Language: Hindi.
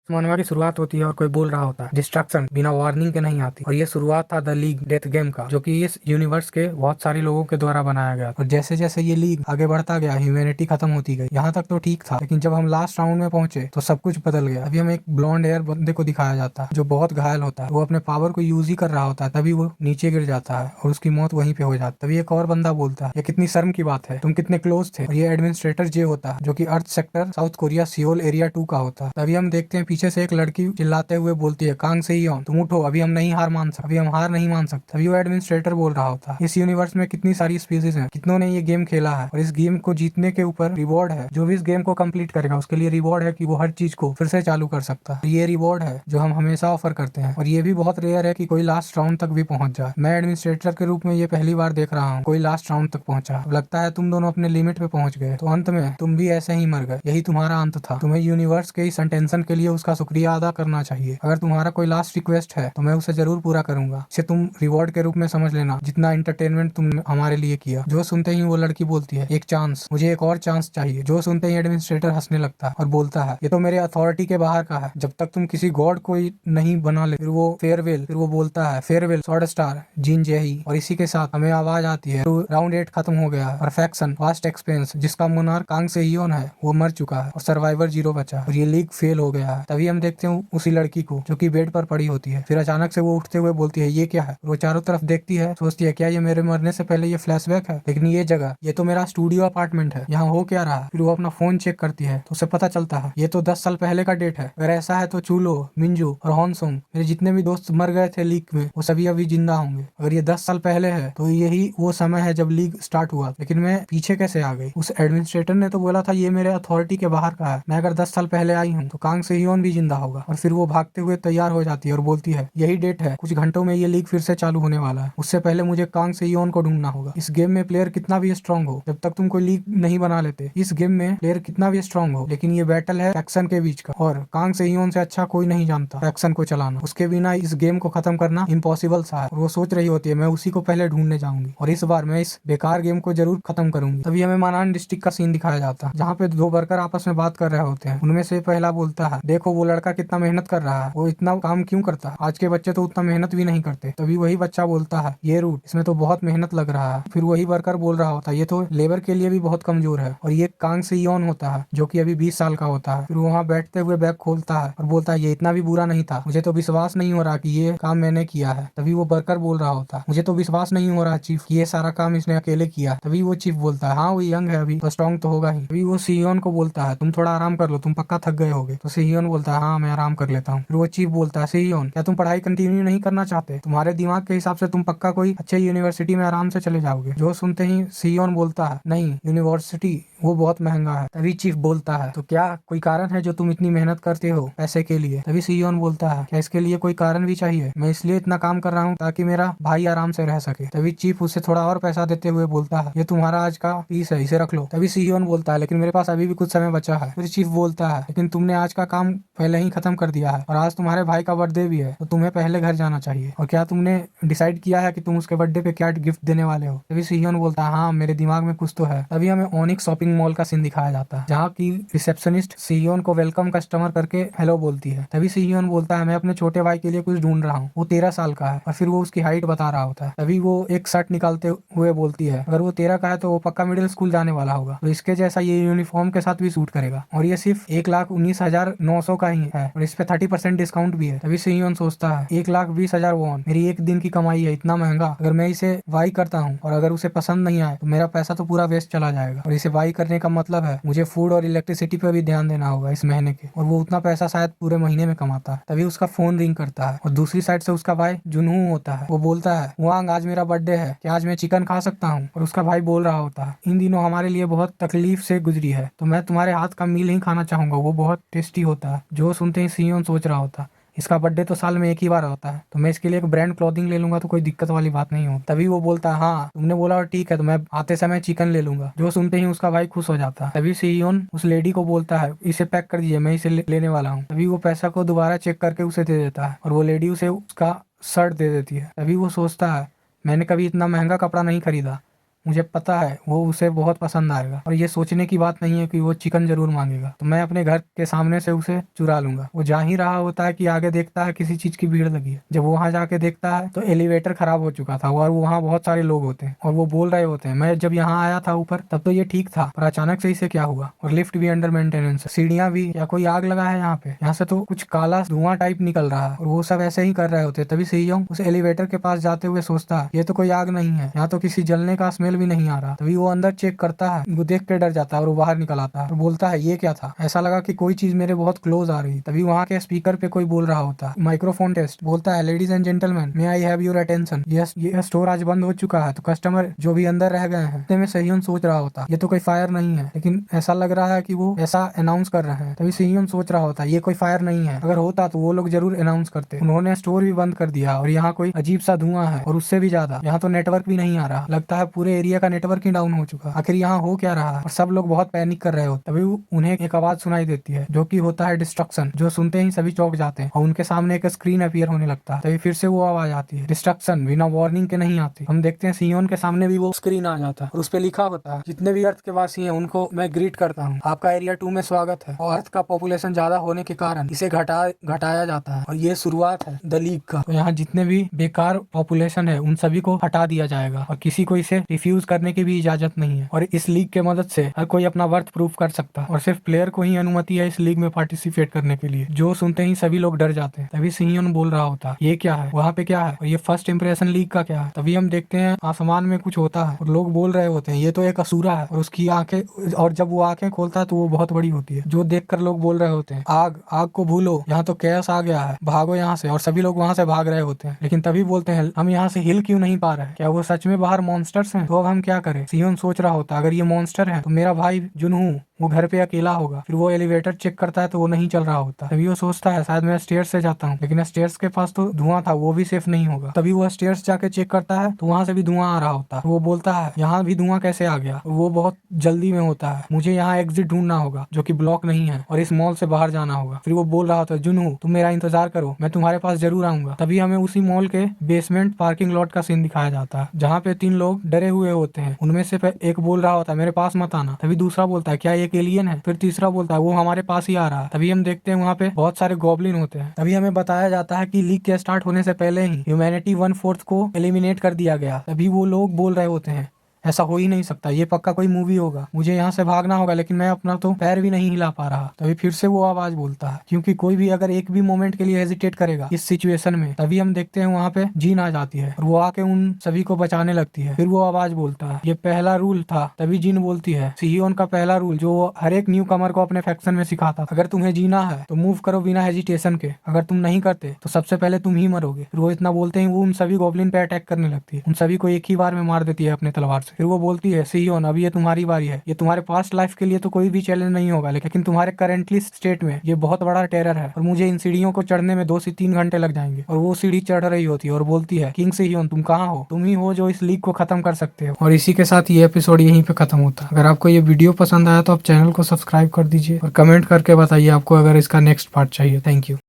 मनवा की शुरुआत होती है और कोई बोल रहा होता है डिस्ट्रक्शन बिना वार्निंग के नहीं आती। और ये शुरुआत था द लीग डेथ गेम का, जो कि इस यूनिवर्स के बहुत सारे लोगों के द्वारा बनाया गया। और जैसे जैसे ये लीग आगे बढ़ता गया, ह्यूमैनिटी खत्म होती गई। यहाँ तक तो ठीक था, लेकिन जब हम लास्ट राउंड में पहुंचे तो सब कुछ बदल गया। अभी हमें एक ब्लॉन्ड हेयर बंदे को दिखाया जाता है जो बहुत घायल होता है। वो अपने पावर को यूज ही कर रहा होता है, तभी वो नीचे गिर जाता है और उसकी मौत वहीं पे हो जाती है। तभी एक और बंदा बोलता है, ये कितनी शर्म की बात है, तुम कितने क्लोज थे। और ये एडमिनिस्ट्रेटर जे होता है, जो कि earth sector South Korea Seoul area 2 का होता है। तभी हम देखते हैं पीछे से एक लड़की चिल्लाते हुए बोलती है, कांग से ही तुम उठो, अभी हम नहीं हार मान सकते, अभी हम हार नहीं मान सकते। तभी वो एडमिनिस्ट्रेटर बोल रहा होता है, इस यूनिवर्स में कितनी सारी स्पीसीज हैं, कितनों ने ये गेम खेला है और इस गेम को जीतने के ऊपर रिवॉर्ड है। जो भी इस गेम को कंप्लीट करेगा उसके लिए रिवॉर्ड है कि वो हर चीज को फिर से चालू कर सकता है। ये रिवॉर्ड है जो हम हमेशा ऑफर करते हैं और ये भी बहुत रेयर है कि कोई लास्ट राउंड तक भी पहुंच जाए। मैं एडमिनिस्ट्रेटर के रूप में ये पहली बार देख रहा हूँ कोई लास्ट राउंड तक पहुंचा। लगता है तुम दोनों अपने लिमिट पे पहुंच गए, तो अंत में तुम भी ऐसे ही मर गए। यही तुम्हारा अंत था। तुम्हें यूनिवर्स के इस अटेंशन के लिए उसका शुक्रिया अदा करना चाहिए। अगर तुम्हारा कोई लास्ट रिक्वेस्ट है तो मैं उसे जरूर पूरा करूंगा। इसे तुम रिवॉर्ड के रूप में समझ लेना, जितना एंटरटेनमेंट तुमने हमारे लिए किया। जो सुनते ही वो लड़की बोलती है, एक चांस, मुझे एक और चांस चाहिए। जो सुनते ही एडमिनिस्ट्रेटर हंसने लगता है और बोलता है, ये तो मेरे अथॉरिटी के बाहर का है। जब तक तुम किसी गॉड को नहीं बना ले। फिर वो फेयरवेल, फिर वो बोलता है फेयरवेल स्वॉर्ड स्टार जिन जेही। और इसी के साथ हमें आवाज आती है, राउंड 8 खत्म हो गया। परफेक्शन वास्ट एक्सपेंस, जिसका मोनार्क कांग से हियोन है, वो मर चुका है और सर्वाइवर 0 बचा और ये लीग फेल हो गया है। तभी हम देखते हैं उसी लड़की को जो कि बेड पर पड़ी होती है। फिर अचानक से वो उठते हुए बोलती है, ये क्या है। वो चारों तरफ देखती है, सोचती है क्या ये मेरे मरने से पहले ये फ्लैशबैक है। लेकिन ये जगह, ये तो मेरा स्टूडियो अपार्टमेंट है, यहाँ हो क्या रहा है। फिर वो अपना फोन चेक करती है तो उसे पता चलता है ये तो 10 साल पहले का डेट है। अगर ऐसा है तो चूलो, मिंजू और हॉनसोंग, मेरे जितने भी दोस्त मर गए थे लीग में, वो सभी अभी जिंदा होंगे। अगर ये 10 साल पहले है तो यही वो समय है जब लीग स्टार्ट हुआ। लेकिन मैं पीछे कैसे आ गई। उस एडमिनिस्ट्रेटर ने तो बोला था ये मेरे अथॉरिटी के बाहर का है। मैं अगर 10 साल पहले आई हूँ तो कांग से हियोन भी जिंदा होगा। और फिर वो भागते हुए तैयार हो जाती है और बोलती है, यही डेट है, कुछ घंटों में ये लीग फिर से चालू होने वाला है। उससे पहले मुझे कांग से हियोन को ढूंढना होगा। इस गेम में प्लेयर कितना भी स्ट्रांग हो, जब तक तुम कोई लीग नहीं बना लेते, इस गेम में प्लेयर कितना भी स्ट्रांग हो, लेकिन ये बैटल है फैक्शन के बीच का। और कांग से हियोन से अच्छा कोई नहीं जानता फैक्शन को चलाना। उसके बिना इस गेम को खत्म करना इम्पॉसिबल सा है। और वो सोच रही होती है, मैं उसी को पहले ढूंढने जाऊंगी और इस बार मैं इस बेकार गेम को जरूर खत्म करूंगी। तभी हमें मानान डिस्ट्रिक्ट का सीन दिखाया जाता है, जहाँ पे 2 वर्कर आपस में बात कर रहे होते हैं। उनमें से पहला बोलता है, देखो वो लड़का कितना मेहनत कर रहा है, वो इतना काम क्यों करता है, आज के बच्चे तो उतना मेहनत भी नहीं करते। तभी वही बच्चा बोलता है, ये रूट, इसमें तो बहुत मेहनत लग रहा है। फिर वही वर्कर बोल रहा होता है, ये तो लेबर के लिए भी बहुत कमजोर है। और ये कांग से हियोन होता है जो कि अभी 20 साल का होता है। फिर वहाँ बैठते हुए बैग खोलता है और बोलता है, ये इतना भी बुरा नहीं था, मुझे तो विश्वास नहीं हो रहा कि ये काम मैंने किया है। तभी वो वर्कर बोल रहा होता है, मुझे तो विश्वास नहीं हो रहा चीफ कि ये सारा काम इसने अकेले किया। तभी वो चीफ बोलता है, हाँ वो यंग है अभी तो स्ट्रॉन्ग तो होगा ही। तभी वो सियोन को बोलता है, तुम थोड़ा आराम कर लो, तुम पक्का थक गए होगे। तो सियोन बोलता है, हाँ मैं आराम कर लेता हूँ। फिर वो चीफ बोलता है, सियोन क्या तुम पढ़ाई कंटिन्यू नहीं करना चाहते, तुम्हारे दिमाग के हिसाब से तुम पक्का कोई अच्छे यूनिवर्सिटी में आराम से चले जाओगे। जो सुनते ही सियोन बोलता है, नहीं यूनिवर्सिटी वो बहुत महंगा है। तभी चीफ बोलता है, तो क्या कोई कारण है जो तुम इतनी मेहनत करते हो पैसे के लिए। तभी सियोन बोलता है, क्या इसके लिए कोई कारण भी चाहिए, मैं इसलिए इतना काम कर रहा हूँ ताकि मेरा भाई आराम से रह सके। तभी चीफ उसे थोड़ा और पैसा देते हुए बोलता है, ये तुम्हारा आज का फीस है, इसे रख लो। तभी सियोन बोलता है, लेकिन मेरे पास अभी भी कुछ समय बचा है। फिर चीफ बोलता है, लेकिन तुमने आज का काम पहले ही खत्म कर दिया है और आज तुम्हारे भाई का बर्थडे भी है, तो तुम्हें पहले घर जाना चाहिए। और क्या तुमने डिसाइड किया है कि तुम उसके बर्थडे पे क्या गिफ्ट देने वाले हो। तभी सियोन बोलता है, हाँ मेरे दिमाग में कुछ तो है। तभी हमें ओनिक्स शॉपिंग मॉल का सीन दिखाया जाता है, जहाँ की रिसेप्शनिस्ट सियोन को वेलकम कस्टमर करके हेलो बोलती है। तभी सियोन बोलता है, मैं अपने छोटे भाई के लिए कुछ ढूंढ रहा हूँ, वो 13 साल का है। और फिर वो उसकी हाइट बता रहा होता है। तभी वो एक शर्ट निकालते हुए बोलती है, अगर वो 13 का है तो वो पक्का मिडिल स्कूल जाने वाला होगा, तो इसके जैसा ये यूनिफॉर्म के साथ भी सूट करेगा। और ये सिर्फ 1,19,900 का ही है और इस पे 30% डिस्काउंट भी है। तभी सियोन सोचता है, 1,20,000 वॉन मेरी एक दिन की कमाई है, इतना महंगा। अगर मैं इसे बाई करता हूँ और अगर उसे पसंद नहीं आए तो मेरा पैसा तो पूरा वेस्ट चला जाएगा। और इसे बाई करने का मतलब है मुझे फूड और इलेक्ट्रिसिटी पे भी ध्यान देना होगा इस महीने के, और वो उतना पैसा शायद पूरे महीने में कमाता है। तभी उसका फोन रिंग करता है और दूसरी साइड से उसका भाई जुनहू होता है। वो बोलता है, वांग आज मेरा बर्थडे है, क्या आज मैं चिकन खा सकता हूँ। और उसका भाई बोल रहा होता है, इन दिनों हमारे लिए बहुत तकलीफ से गुजरी है, तो मैं तुम्हारे हाथ का मील ही खाना चाहूंगा, वो बहुत टेस्टी होता है। जो सुनते ही सियोन सोच रहा होता है, इसका बर्थडे तो साल में एक ही बार होता है, तो मैं इसके लिए एक ब्रांड क्लॉथिंग ले लूंगा तो कोई दिक्कत वाली बात नहीं हो। तभी वो बोलता है, हाँ तुमने बोला और ठीक है, तो मैं आते समय चिकन ले लूंगा। जो सुनते ही उसका भाई खुश हो जाता है। तभी सियोन उस लेडी को बोलता है, इसे पैक कर दीजिए, मैं इसे लेने वाला हूँ। तभी वो पैसा को दोबारा चेक करके उसे दे देता है और वो लेडी उसे उसका शर्ट दे देती है। तभी वो सोचता है, मैंने कभी इतना महंगा कपड़ा नहीं खरीदा, मुझे पता है वो उसे बहुत पसंद आएगा और ये सोचने की बात नहीं है कि वो चिकन जरूर मांगेगा, तो मैं अपने घर के सामने से उसे चुरा लूंगा। वो जा ही रहा होता है कि आगे देखता है किसी चीज की भीड़ लगी है। जब वो वहां जाके देखता है तो एलिवेटर खराब हो चुका था और वहाँ बहुत सारे लोग होते हैं और वो बोल रहे होते हैं, मैं जब यहाँ आया था ऊपर तब तो ये ठीक था, पर अचानक से इसे क्या हुआ। और लिफ्ट भी अंडर मेंटेनेंस है, सीढ़ियां भी, या कोई आग लगा है यहाँ पे, यहाँ से तो कुछ काला धुआं टाइप निकल रहा है। और वो सब ऐसे ही कर रहे होते। तभी सीईओ उस एलिवेटर के पास जाते हुए सोचता है ये तो कोई आग नहीं है, यहाँ तो किसी जलने का स्मेल भी नहीं आ रहा। तभी वो अंदर चेक करता है, वो देख के डर जाता है और वो बाहर निकल आता है और बोलता है ये क्या था, ऐसा लगा कि कोई चीज मेरे बहुत क्लोज आ रही। तभी वहाँ के स्पीकर पे कोई बोल रहा होता है, माइक्रोफोन टेस्ट, बोलता है ladies and gentleman, may I have your attention, ये स्टोर आज बंद हो चुका है, तो कस्टमर जो भी अंदर रह गए हैं। इतने में सीईओ सोच रहा होता ये तो कोई फायर नहीं है, लेकिन ऐसा लग रहा है कि वो ऐसा अनाउंस कर रहे हैं। तभी सीईओ सोच रहा होता ये कोई फायर नहीं है, अगर होता तो वो लोग जरूर अनाउंस करते। उन्होंने स्टोर भी बंद कर दिया और यहाँ कोई अजीब सा धुआं है और उससे भी ज्यादा यहाँ तो नेटवर्क भी नहीं आ रहा, लगता है पूरे एरिया का नेटवर्क ही डाउन हो चुका। आखिर यहाँ हो क्या रहा है और सब लोग बहुत पैनिक कर रहे होते। तभी उन्हें एक आवाज सुनाई देती है जो कि होता है डिस्ट्रक्शन, जो सुनते ही सभी चौंक जाते हैं और उनके सामने एक स्क्रीन अपीयर होने लगता है। तभी फिर से वो आवाज आती है, डिस्ट्रक्शन बिना वार्निंग के नहीं आती। हम देखते हैं सीईओ के सामने भी वो स्क्रीन आ जाता है और उस पर लिखा होता है जितने भी अर्थ के वासी हैं उनको मैं ग्रीट करता हूँ, आपका एरिया 2 में स्वागत है। और अर्थ का पॉपुलेशन ज्यादा होने के कारण इसे घटाया जाता है और ये शुरुआत है द लीग का। तो यहाँ जितने भी बेकार पॉपुलेशन है उन सभी को हटा दिया जाएगा और किसी को इसे रिफ्यूज करने की भी इजाजत नहीं है। और इस लीग के मदद से हर कोई अपना वर्थ प्रूफ कर सकता है और सिर्फ प्लेयर को ही अनुमति है इस लीग में पार्टिसिपेट करने के लिए। जो सुनते ही सभी लोग डर जाते हैं। तभी सीईओ बोल रहा होता है ये क्या है, वहाँ पे क्या है और ये फर्स्ट इंप्रेशन लीग का क्या है। तभी हम देखते हैं आसमान में कुछ होता है और लोग बोल रहे होते हैं ये तो एक असुरा है और उसकी आंखें, और जब वो आंखें खोलता है तो वो बहुत बड़ी होती है। जो देखकर लोग बोल रहे होते हैं आग, आग को भूलो, यहाँ तो कैस आ गया है, भागो यहाँ से। और सभी लोग वहाँ से भाग रहे होते हैं, लेकिन तभी बोलते हैं हम यहाँ से हिल क्यों नहीं पा रहे, क्या वो सच में बाहर मॉन्स्टर्स हैं, तो अब हम क्या करें। सीईओ सोच रहा होता अगर ये मॉन्स्टर है तो मेरा भाई जुनहू वो घर पे अकेला होगा। फिर वो एलिवेटर चेक करता है तो वो नहीं चल रहा होता। तभी वो सोचता है शायद मैं स्टेयर्स से जाता हूँ, लेकिन स्टेयर्स के पास तो धुआं था, वो भी सेफ नहीं होगा। तभी वो स्टेयर्स जाके चेक करता है तो वहां से भी धुआं आ रहा होता है। वो बोलता है यहाँ भी धुआं कैसे आ गया। वो बहुत जल्दी में होता है, मुझे यहाँ एग्जिट ढूंढना होगा जो कि ब्लॉक नहीं है और इस मॉल से बाहर जाना होगा। फिर वो बोल रहा था जुनू तुम मेरा इंतजार करो, मैं तुम्हारे पास जरूर आऊंगा। तभी हमें उसी मॉल के बेसमेंट पार्किंग लॉट का सीन दिखाया जाता है जहाँ पे 3 लोग डरे हुए होते हैं। उनमें से एक बोल रहा होता है मेरे पास मत आना। तभी दूसरा बोलता है क्या ये एक एलियन है। फिर तीसरा बोलता है वो हमारे पास ही आ रहा है। तभी हम देखते हैं वहाँ पे बहुत सारे गॉब्लिन होते हैं। तभी हमें बताया जाता है कि लीग के स्टार्ट होने से पहले ही ह्यूमैनिटी 1/4 को एलिमिनेट कर दिया गया। तभी वो लोग बोल रहे होते हैं ऐसा हो ही नहीं सकता, ये पक्का कोई मूवी होगा, मुझे यहाँ से भागना होगा, लेकिन मैं अपना तो पैर भी नहीं हिला पा रहा। तभी फिर से वो आवाज बोलता है क्योंकि कोई भी अगर एक भी मोमेंट के लिए हेजिटेट करेगा इस सिचुएशन में। तभी हम देखते हैं वहाँ पे जीन आ जाती है और वो आके उन सभी को बचाने लगती है। फिर वो आवाज बोलता है ये पहला रूल था। तभी जीन बोलती है सीईओ का पहला रूल जो हर एक न्यू कमर को अपने फैक्शन में सिखाता, अगर तुम्हें जीना है तो मूव करो बिना हेजिटेशन के, अगर तुम नहीं करते तो सबसे पहले तुम ही मरोगे। फिर वो इतना बोलते ही वो उन सभी गॉब्लिन पे अटैक करने लगती है, उन सभी को एक ही बार में मार देती है अपने तलवार से। फिर वो बोलती है सीईओ अब ये तुम्हारी बारी है, ये तुम्हारे पास्ट लाइफ के लिए तो कोई भी चैलेंज नहीं होगा, लेकिन तुम्हारे करेंटली स्टेट में ये बहुत बड़ा टेरर है और मुझे इन सीढ़ियों को चढ़ने में 2 से 3 घंटे लग जाएंगे। और वो सीढ़ी चढ़ रही होती है और बोलती है किंग सीईओ तुम कहाँ हो, तुम ही हो जो इस लीग को खत्म कर सकते हो। और इसी के साथ ये एपिसोड यहीं पे खत्म होता है। अगर आपको ये वीडियो पसंद आया तो आप चैनल को सब्सक्राइब कर दीजिए और कमेंट करके बताइए आपको अगर इसका नेक्स्ट पार्ट चाहिए। Thank you.